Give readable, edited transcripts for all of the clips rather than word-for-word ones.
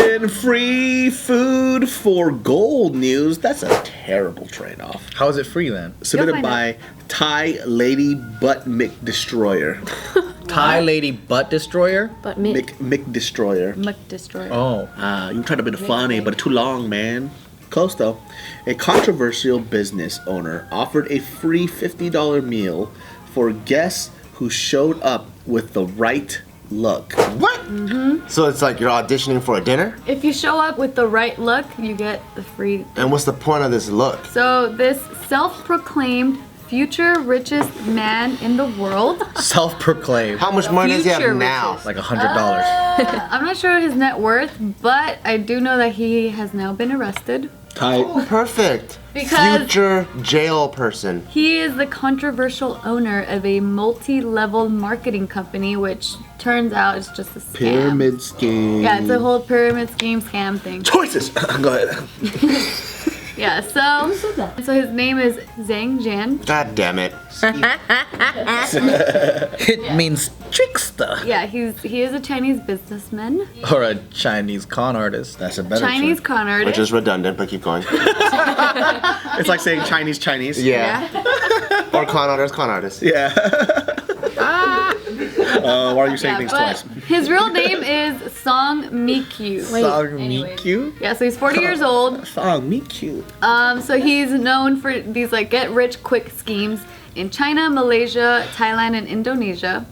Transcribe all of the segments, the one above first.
In free food for gold news, that's a terrible trade-off. How is it free then? Submitted by Thai Lady Butt McDestroyer. Thai Lady Butt Destroyer? But McDestroyer. McDestroyer. Oh. You tried to be funny, but too long, man. Close though. A controversial business owner offered a free $50 meal for guests who showed up with the right look. What? So it's like you're auditioning for a dinner? If you show up with the right look, you get the free. And what's the point of this look? So this self-proclaimed future richest man in the world. Self-proclaimed. How much money does he have Future now? riches. Like $100. I'm not sure his net worth, but I do know that he has now been arrested. Tight. Oh, perfect. Because- Future jail person. He is the controversial owner of a multi-level marketing company, which turns out is just a scam. Pyramid scheme. Yeah, it's a whole pyramid scheme scam thing. Choices. Go ahead. Yeah, so his name is Zhang Jian. God damn it. It means trickster. Yeah, he is a Chinese businessman. Or a Chinese con artist. That's a better Chinese choice. con artist. Which is redundant, but keep going. It's like saying Chinese. Yeah. Or con artist. Yeah. Why are you saying things but twice? his real name is Song Mikyu. Song Mikyu? Yeah, so he's 40 years old. Song me cute. So he's known for these like get rich quick schemes in China, Malaysia, Thailand, and Indonesia.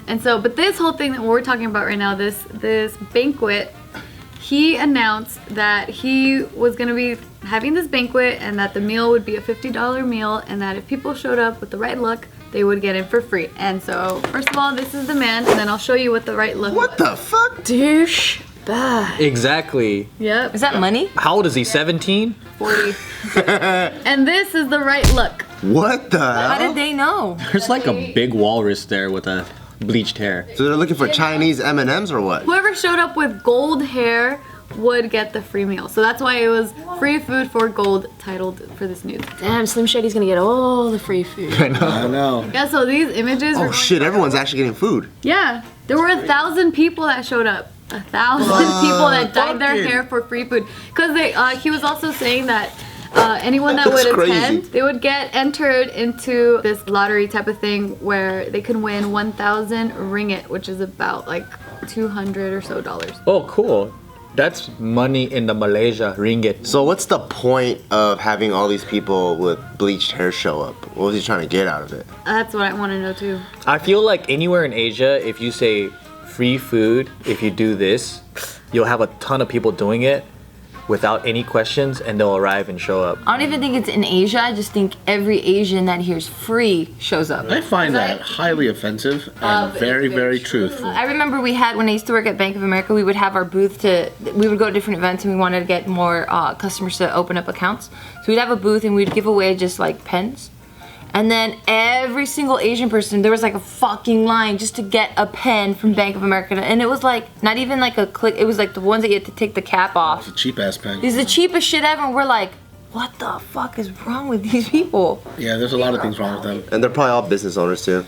And so, but this whole thing that we're talking about right now, this banquet, he announced that he was gonna be having this banquet and that the meal would be a $50 meal and that if people showed up with the right look, they would get it for free. And so, first of all, this is the man, and then I'll show you what the right look What the fuck? douche bag. Exactly. Yep. Is that money? How old is he? 17? 40. And this is the right look. What the How hell? did they know? There's like a big walrus there with a bleached hair. So they're looking for Chinese M&Ms or what? Whoever showed up with gold hair would get the free meal. So that's why it was free food for gold titled for this news. Damn, Slim Shady's gonna get all the free food. I know. Yeah, so these images were Oh shit, everyone's actually getting food. Yeah, there were 1,000 people that showed up. 1,000 people that dyed their fucking- hair for free food. Because he was also saying that anyone that That's would crazy. attend, they would get entered into this lottery type of thing where they could win 1,000 ringgit, which is about like $200 or so dollars. Oh, cool. That's money in the Malaysia ringgit. So what's the point of having all these people with bleached hair show up? What was he trying to get out of it? That's what I want to know too. I feel like anywhere in Asia, if you say free food, if you do this, you'll have a ton of people doing it without any questions and they'll arrive and show up. I don't even think it's in Asia. I just think every Asian that hears free shows up. I find that highly offensive and very, very truthful. I remember when I used to work at Bank of America, we would have our booth we would go to different events and we wanted to get more customers to open up accounts. So we'd have a booth and we'd give away just like pens. And then every single Asian person, there was like a fucking line just to get a pen from Bank of America. And it was like, not even like a click, it was like the ones that you had to take the cap off. It's a cheap ass pen. It's the cheapest shit ever and we're like, what the fuck is wrong with these people? Yeah, there's a lot of things wrong with them. And they're probably all business owners too.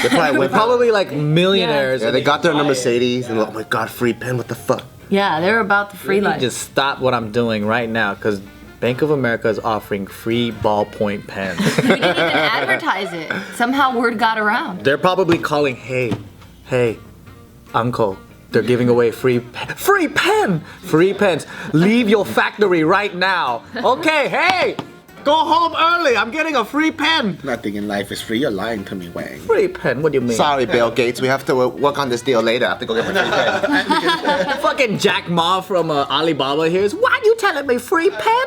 They probably went Probably like millionaires. Yeah, they got there in a Mercedes and oh my god, free pen, what the fuck? Yeah, they're about the free life. Just stop what I'm doing right now because Bank of America is offering free ballpoint pens. We didn't even advertise it. Somehow word got around. They're probably calling, hey, uncle, they're giving away free pens. Leave your factory right now. Okay, hey, go home early. I'm getting a free pen. Nothing in life is free. You're lying to me, Wang. Free pen, what do you mean? Sorry, Bill Gates, we have to work on this deal later. I have to go get my free pen. Fucking Jack Ma from Alibaba here is, why you telling me free pen?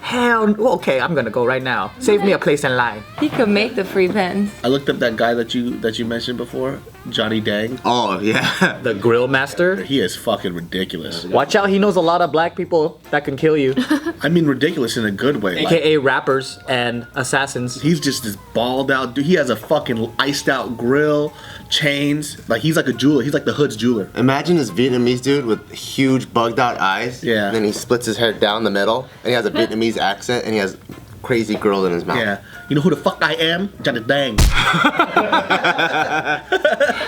Hell, okay, I'm gonna go right now. Save me a place in line. He could make the free pens. I looked up that guy that you mentioned before, Johnny Dang. Oh, yeah. The grill master. He is fucking ridiculous. Watch out, he knows a lot of black people that can kill you. I mean ridiculous in a good way. Like, AKA rappers and assassins. he's just this balled out dude. He has a fucking iced out grill, chains. Like he's like a jeweler. He's like the hood's jeweler. Imagine this Vietnamese dude with huge bugged out eyes. Yeah. And then he splits his hair down the middle and he has a Vietnamese accent and he has crazy girl in his mouth. Yeah. You know who the fuck I am? Johnny Dang.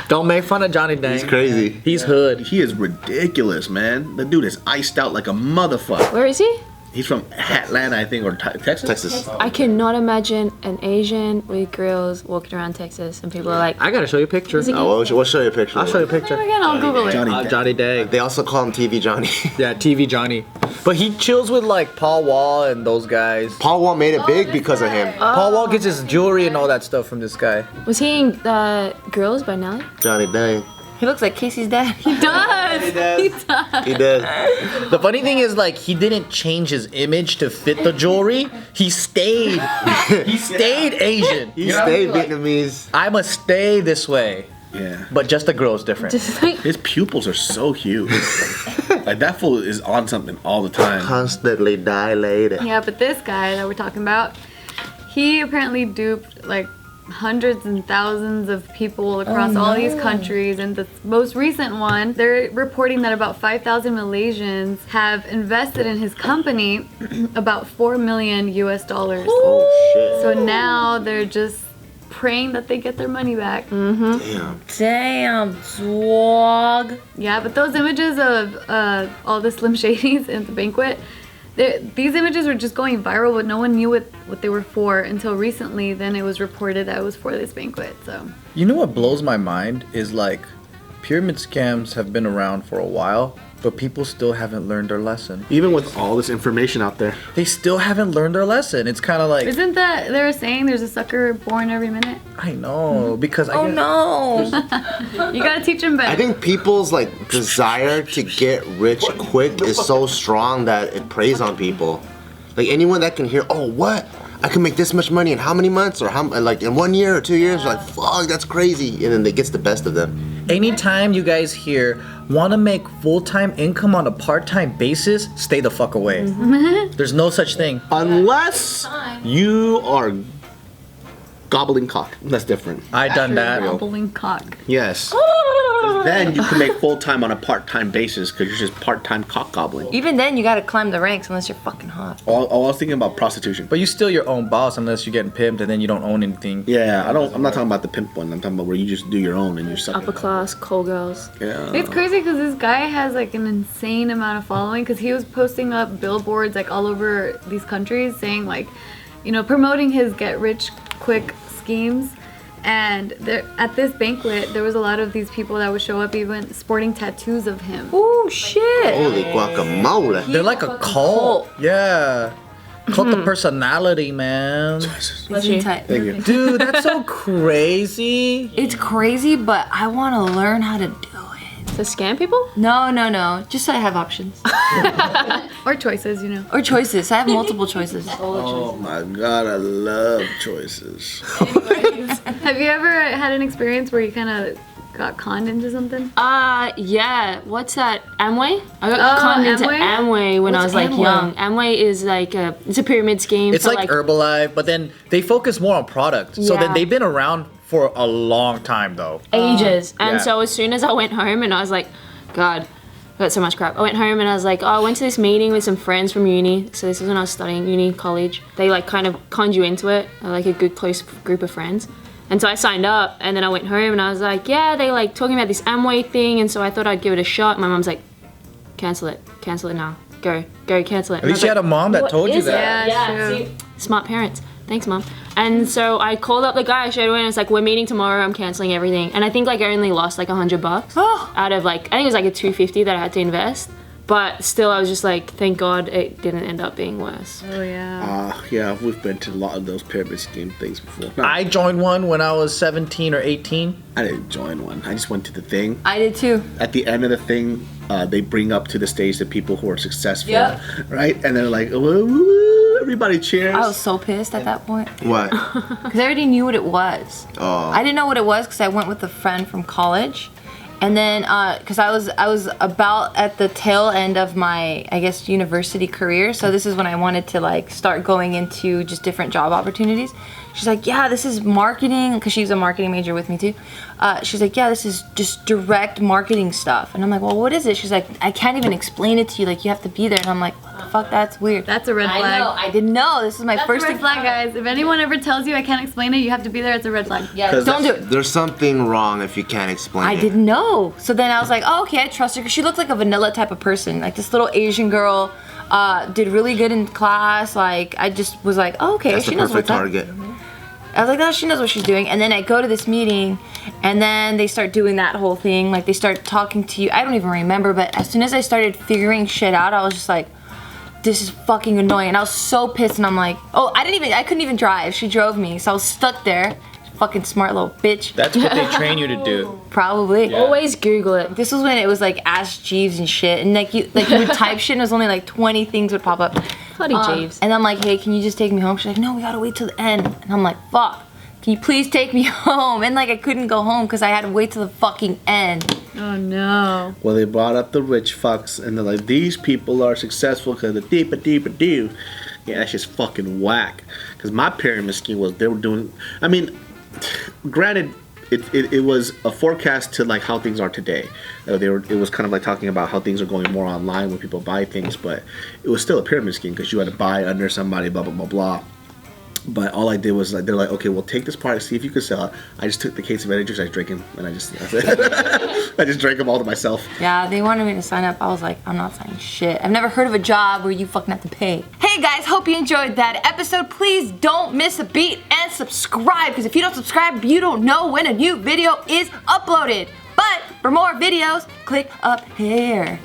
Don't make fun of Johnny Dang. He's crazy. He's hood. He is ridiculous, man. The dude is iced out like a motherfucker. Where is he? He's from Atlanta, I think, or Texas. Texas. I cannot imagine an Asian with grills walking around Texas and people are like, I gotta show you a picture. Oh, we'll show you a picture. I'll show you a picture. Again, I'll Google it. Johnny Dang. They also call him TV Johnny. Yeah, TV Johnny. But he chills with like Paul Wall and those guys. Paul Wall made it big because of him. Paul Wall gets his jewelry and all that stuff from this guy. was he in Girls by Nelly? Johnny Dang. He looks like Casey's dad. He does. He does. He did. The funny thing is, like, he didn't change his image to fit the jewelry. He stayed. He stayed Asian. He stayed Vietnamese. I must stay this way. Yeah. But just the girl's different. Just like, His pupils are so huge. Like, that fool is on something all the time. Constantly dilated. Yeah, but this guy that we're talking about, he apparently duped like hundreds and thousands of people across all these countries. And the most recent one, they're reporting that about 5,000 Malaysians have invested in his company about $4 million US. Oh shit. So now they're just praying that they get their money back. Damn. Damn, dog. Yeah, but those images of all the Slim Shadys in the banquet, these images were just going viral, but no one knew what they were for until recently. Then it was reported that it was for this banquet. So You know what blows my mind is, like, pyramid scams have been around for a while, but people still haven't learned their lesson. Even with all this information out there. They still haven't learned their lesson. It's kind of like, isn't that they're saying there's a sucker born every minute? I know, because I Oh guess, no. You gotta teach them better. I think people's like desire to get rich quick is so strong that it preys on people. Like anyone that can hear, oh what? I can make this much money in how many months or how like in 1 year or 2 years, like fuck, that's crazy, and then it gets the best of them. anytime you guys hear want to make full-time income on a part-time basis, stay the fuck away. There's no such thing. Unless you are gobbling cock. That's different. I done that. Gobbling cock. Yes. Then you can make full-time on a part-time basis because you're just part-time cock gobbling. Even then, you gotta climb the ranks unless you're fucking hot. I was thinking about prostitution. But you still your own boss unless you're getting pimped and then you don't own anything. Yeah, I'm not talking about the pimp one. I'm talking about where you just do your own and you suck. upper class, call girls. Yeah. It's crazy because this guy has like an insane amount of following because he was posting up billboards like all over these countries saying like, you know, promoting his get rich quick schemes. And there, at this banquet, there was a lot of these people that would show up even sporting tattoos of him. Oh shit. Holy guacamole. They're like a cult. Yeah. Cult of personality, man. Listen tight. Thank you. Dude, that's so crazy. It's crazy, but I want to learn how to do it. To scam people? No. Just so I have options. Or choices, you know. Or choices. I have multiple choices. Oh my god, I love choices. Have you ever had an experience where you kind of got conned into something? Yeah. What's that? Amway? I got conned into Amway? Amway when I was What's like Amway? young. Amway is like it's a pyramid scheme. It's for, like Herbalife, but then they focus more on product. So Yeah. then they've been around for a long time though. ages. And Yeah. so as soon as I went home and I was like, God, I got so much crap. I went home and I was like, oh, I went to this meeting with some friends from uni. So this is when I was studying uni, college. They like kind of conned you into it, like a good close group of friends. And so I signed up and then I went home and I was like, yeah, they like talking about this Amway thing. And so I thought I'd give it a shot. My mom's like, cancel it now. Go, cancel it. At least you had a mom that told you that. Yeah, true. See, smart parents. Thanks, Mom. And so I called up the guy straight away and it's like, we're meeting tomorrow, I'm canceling everything. And I think like I only lost like $100 out of like, I think it was like a $250 that I had to invest. But still, I was just like, thank God it didn't end up being worse. Oh, yeah. Yeah, we've been to a lot of those pyramid scheme things before. No, I joined one when I was 17 or 18. I didn't join one. I just went to the thing. I did too. At the end of the thing, they bring up to the stage the people who are successful, Yep. right? And they're like, woo, woo, everybody cheers. I was so pissed at that point What? because I already knew what it was. Oh. I didn't know what it was because I went with a friend from college, and then because I was about at the tail end of my, I guess, university career. So this is when I wanted to like start going into just different job opportunities. She's like, yeah, this is marketing, because she's a marketing major with me too. She's like, yeah, this is just direct marketing stuff. And I'm like, well, what is it? She's like, I can't even explain it to you. Like, you have to be there. And I'm like, what the fuck, that's weird. That's a red flag. I know, I didn't know. This is my first That's a red flag, guys. If anyone ever tells you I can't explain it, you have to be there. It's a red flag. Yeah, don't do it. There's something wrong if you can't explain it. I didn't know. So then I was like, oh, okay, I trust her, because she looked like a vanilla type of person. Like this little Asian girl, did really good in class. Like, I just was like, oh, okay, That's she the knows perfect what's up. target. I was like, oh, she knows what she's doing. And then I go to this meeting, and then they start doing that whole thing. Like, they start talking to you. I don't even remember, but as soon as I started figuring shit out, I was just like, this is fucking annoying. And I was so pissed, and I'm like, oh, I couldn't even drive. She drove me, so I was stuck there. Fucking smart little bitch. That's what they train you to do. Probably. Always Google it. This was when it was like Ask Jeeves and shit, and like you would type shit, and it was only like 20 things would pop up. Bloody Jeeves. And I'm like, hey, can you just take me home? She's like, no, we gotta wait till the end. And I'm like, fuck, can you please take me home? And like, I couldn't go home because I had to wait till the fucking end. Oh no. Well, they brought up the rich fucks, and they're like, these people are successful because of deepa. Yeah, that's just fucking whack. Because my pyramid scheme was, they were doing, I mean, granted, it was a forecast to like how things are today. It was kind of like talking about how things are going more online when people buy things, but it was still a pyramid scheme because you had to buy under somebody, blah blah blah blah. But all I did was like, they're like, okay, well, take this product, see if you can sell it. I just took the case of energy, I drank him, and I just drank them all to myself. Yeah, they wanted me to sign up. I was like, I'm not signing shit. I've never heard of a job where you fucking have to pay. Hey guys, hope you enjoyed that episode. Please don't miss a beat and subscribe, because if you don't subscribe, you don't know when a new video is uploaded. But for more videos, click up here.